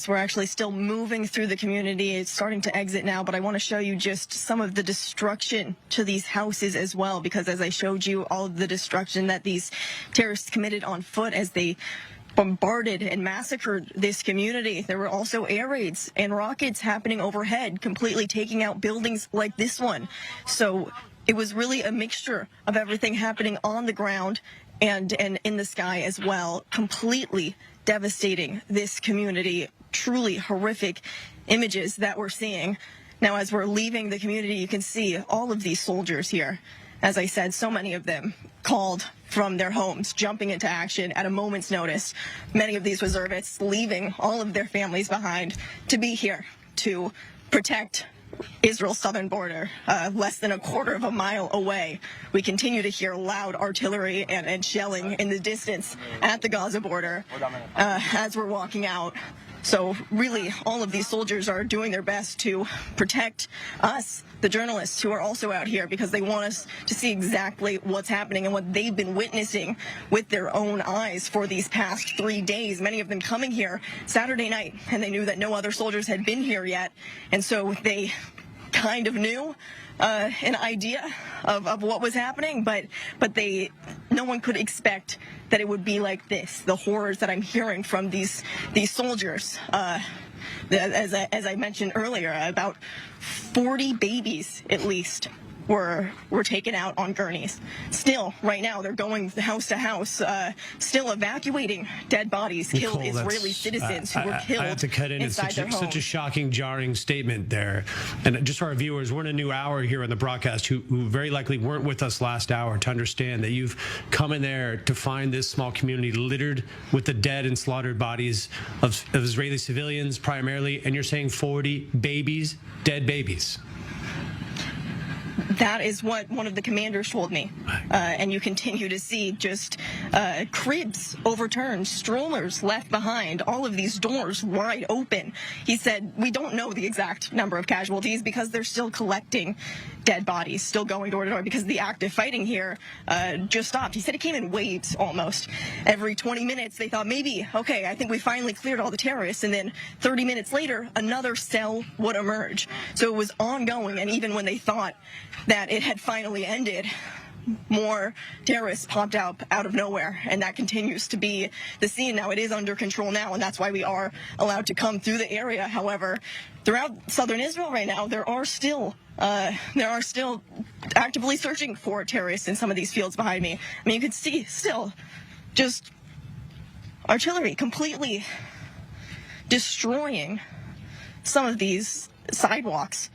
We're actually still moving through the community. It's starting to exit now, but I want to show you just some of the destruction to these houses as well, because as I showed you all of the destruction that these terrorists committed on foot as they bombarded and massacred this community. There were also air raids and rockets happening overhead, completely taking out buildings like this one. So it was really a mixture of everything happening on the ground and in the sky as well, completely devastating this community. Truly horrific images that we're seeing. Now, as we're leaving the community, you can see all of these soldiers here. As I said, so many of them called from their homes, jumping into action at a moment's notice. Many of these reservists leaving all of their families behind to be here to protect Israel's southern border, less than a quarter of a mile away. We continue to hear loud artillery and shelling in the distance at the Gaza border as we're walking out. So really, all of these soldiers are doing their best to protect us, the journalists who are also out here, because they want us to see exactly what's happening and what they've been witnessing with their own eyes for these past 3 days. Many of them coming here Saturday night, and they knew that no other soldiers had been here yet. And so they kind of knew an idea of what was happeing, but no one could expect that it would be like this. The horrors that I'm hearing from these soldiers, as I mentioned earlier, about 40 babies at least were taken out on gurneys. Still, right now, they're going house to house, still evacuating dead bodies, Nicole, killed Israeli citizens who were killed I have to cut in. It's such a shocking, jarring statement there. And just for our viewers, we're in a new hour here on the broadcast who very likely weren't with us last hour to understand that you've come in there to find this small community littered with the dead and slaughtered bodies of Israeli civilians primarily, and you're saying 40 babies, dead babies. That is what one of the commanders told me. And you continue to see just cribs overturned, strollers left behind, all of these doors wide open. He said, we don't know the exact number of casualties because they're still collecting dead bodies, still going door to door because the active fighting here just stopped. He said it came in waves almost. Every 20 minutes they thought maybe, okay, I think we finally cleared all the terrorists, and then 30 minutes later another cell would emerge. So it was ongoing, and even when they thought that it had finally ended, more terrorists popped out of nowhere, and that continues to be the scene now. It is under control now, and that's why we are allowed to come through the area. However, throughout southern Israel right now, there are still actively searching for terrorists in some of these fields behind me. I mean, you can see still just artillery completely destroying some of these sidewalks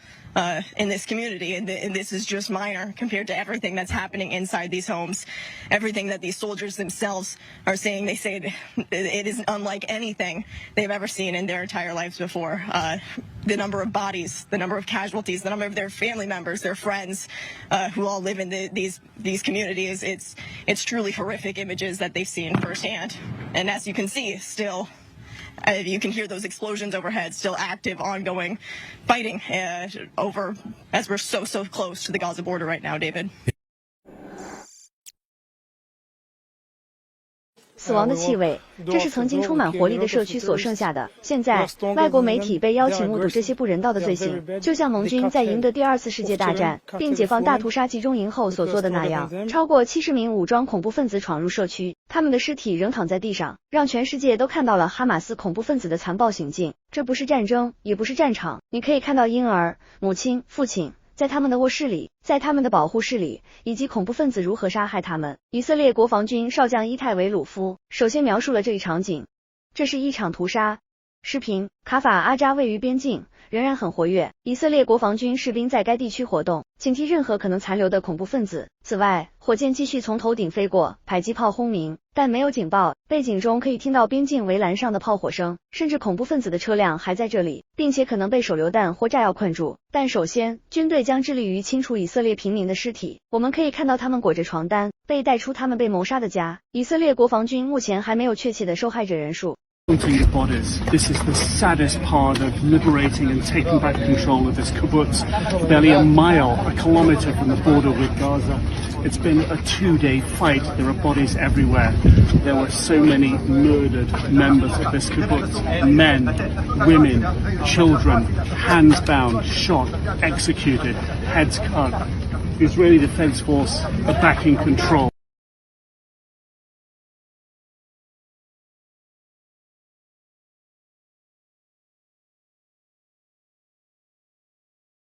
in this community, and this is just minor compared to everything that's happening inside these homes. Everything that these soldiers themselves are saying, they say it is unlike anything they've ever seen in their entire lives before. The number of bodies, the number of casualties, the number of their family members, their friends who all live in these communities, it's truly horrific images that they've seen firsthand. And as you can see, still you can hear those explosions overhead, still active, ongoing fighting over, as we're so close to the Gaza border right now, David. 死亡的气味，这是曾经充满活力的社区所剩下的。现在，外国媒体被邀请目睹这些不人道的罪行，就像盟军在赢得第2次世界大战并解放大屠杀集中营后所做的那样。超过70名武装恐怖分子闯入社区，他们的尸体仍躺在地上，让全世界都看到了哈马斯恐怖分子的残暴行径。这不是战争，也不是战场。你可以看到婴儿、母亲、父亲在他们的卧室里，在他们的保护室里，以及恐怖分子如何杀害他们。以色列国防军少将伊泰维鲁夫首先描述了这一场景，这是一场屠杀。视频：卡法阿扎位于边境，仍然很活跃。以色列国防军士兵在该地区活动，警惕任何可能残留的恐怖分子。此外，火箭继续从头顶飞过，迫击炮轰鸣，但没有警报。背景中可以听到边境围栏上的炮火声，甚至恐怖分子的车辆还在这里，并且可能被手榴弹或炸药困住。但首先，军队将致力于清除以色列平民的尸体。我们可以看到他们裹着床单，被带出他们被谋杀的家。以色列国防军目前还没有确切的受害者人数。Counting the bodies. This is the saddest part of liberating and taking back control of this kibbutz, barely a mile, a kilometer from the border with Gaza. It's been a 2-day fight. There are bodies everywhere. There were so many murdered members of this kibbutz. Men, women, children, hands bound, shot, executed, heads cut. The Israeli Defense Force are back in control.